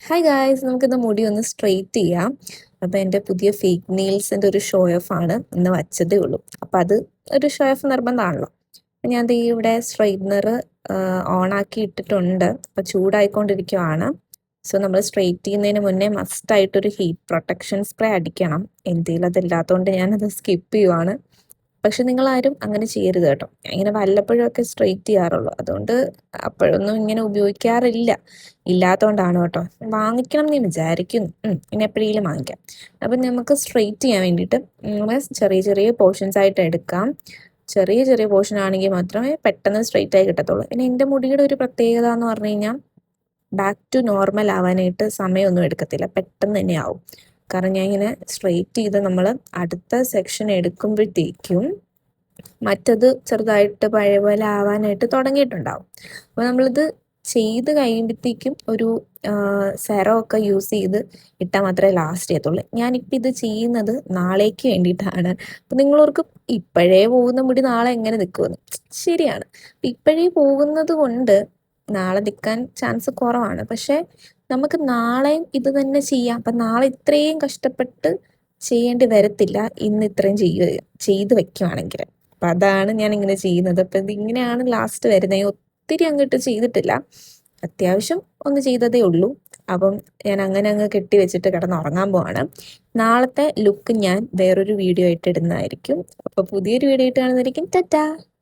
Hi guys, നമുക്കിന്ന് മുടി ഒന്ന് സ്ട്രെയിറ്റ് ചെയ്യാം. അപ്പോൾ എൻ്റെ പുതിയ ഫേക്ക് നെയിൽസിൻ്റെ ഒരു ഷോ ഓഫ് ആണ് ഇന്ന് വച്ചതേ ഉള്ളൂ. അപ്പോൾ അത് ഒരു ഷോ ഓഫ് നിർബന്ധമാണല്ലോ. അപ്പം ഞാൻ ദേ ഇവിടെ സ്ട്രെയിറ്റ്നർ ഓണാക്കി ഇട്ടിട്ടുണ്ട്. അപ്പോൾ ചൂടായിക്കൊണ്ടിരിക്കുവാണ്. സോ നമ്മൾ സ്ട്രെയിറ്റ് ചെയ്യുന്നതിന് മുന്നേ മസ്റ്റായിട്ടൊരു ഹീറ്റ് പ്രൊട്ടക്ഷൻ സ്പ്രേ അടിക്കണം. എന്തെങ്കിലും അതില്ലാത്തതുകൊണ്ട് ഞാനത് സ്കിപ്പ് ചെയ്യുവാണ്. പക്ഷെ നിങ്ങളാരും അങ്ങനെ ചെയ്യരുത് കേട്ടോ. ഞാൻ ഇങ്ങനെ വല്ലപ്പോഴും ഒക്കെ സ്ട്രെയിറ്റ് ചെയ്യാറുള്ളൂ. അതുകൊണ്ട് അപ്പോഴൊന്നും ഇങ്ങനെ ഉപയോഗിക്കാറില്ല. ഇല്ലാത്തതുകൊണ്ടാണ് കേട്ടോ. വാങ്ങിക്കണം എന്ന് ഞാൻ വിചാരിക്കുന്നു. ഇനി എപ്പോഴെങ്കിലും വാങ്ങിക്കാം. അപ്പം നമുക്ക് സ്ട്രെയിറ്റ് ചെയ്യാൻ വേണ്ടിയിട്ട് നമ്മൾ ചെറിയ ചെറിയ പോർഷൻസ് ആയിട്ട് എടുക്കാം. ചെറിയ ചെറിയ പോർഷൻ ആണെങ്കിൽ മാത്രമേ പെട്ടെന്ന് സ്ട്രെയിറ്റ് ആയി കിട്ടത്തുള്ളൂ. പിന്നെ എൻ്റെ മുടിയുടെ ഒരു പ്രത്യേകത എന്ന് പറഞ്ഞു കഴിഞ്ഞാൽ ബാക്ക് ടു നോർമൽ ആവാനായിട്ട് സമയമൊന്നും എടുക്കത്തില്ല, പെട്ടെന്ന് തന്നെ ആവും. കാരണം ഞാൻ ഇങ്ങനെ സ്ട്രെയിറ്റ് ചെയ്ത് നമ്മൾ അടുത്ത സെക്ഷൻ എടുക്കുമ്പോഴത്തേക്കും മറ്റത് ചെറുതായിട്ട് പഴയ പോലെ ആവാനായിട്ട് തുടങ്ങിയിട്ടുണ്ടാവും. അപ്പോൾ നമ്മളിത് ചെയ്ത് കഴിയുമ്പോഴത്തേക്കും ഒരു സെറം ഒക്കെ യൂസ് ചെയ്ത് ഇട്ടാൽ മാത്രമേ ലാസ്റ്റ് ചെയ്യത്തുള്ളൂ. ഞാനിപ്പോൾ ഇത് ചെയ്യുന്നത് നാളേക്ക് വേണ്ടിയിട്ടാണ്. അപ്പം നിങ്ങളോർക്കും ഇപ്പോഴേ പോകുന്ന മുടി നാളെ എങ്ങനെ നിൽക്കുമെന്ന്. ശരിയാണ്, ഇപ്പോഴേ പോകുന്നത് കൊണ്ട് നാളെ നിൽക്കാൻ ചാൻസ് കുറവാണ്. പക്ഷേ നമുക്ക് നാളെയും ഇത് തന്നെ ചെയ്യാം. അപ്പം നാളെ ഇത്രയും കഷ്ടപ്പെട്ട് ചെയ്യേണ്ടി വരത്തില്ല, ഇന്ന് ഇത്രയും ചെയ്ത് വെക്കുവാണെങ്കിൽ. അപ്പം അതാണ് ഞാൻ ഇങ്ങനെ ചെയ്യുന്നത്. അപ്പം ഇതിങ്ങനെയാണ് ലാസ്റ്റ് വരുന്നത്. ഒത്തിരി അങ്ങോട്ട് ചെയ്തിട്ടില്ല, അത്യാവശ്യം ഒന്ന് ചെയ്തതേ ഉള്ളൂ. അപ്പം ഞാൻ അങ്ങനെ അങ്ങ് കെട്ടി വെച്ചിട്ട് കിടന്നുറങ്ങാൻ പോവാണ്. നാളത്തെ ലുക്ക് ഞാൻ വേറൊരു വീഡിയോ ആയിട്ട് ഇടുന്നതായിരിക്കും. അപ്പോൾ പുതിയൊരു വീഡിയോ ആയിട്ട് കാണുന്നതായിരിക്കും. ടാറ്റാ.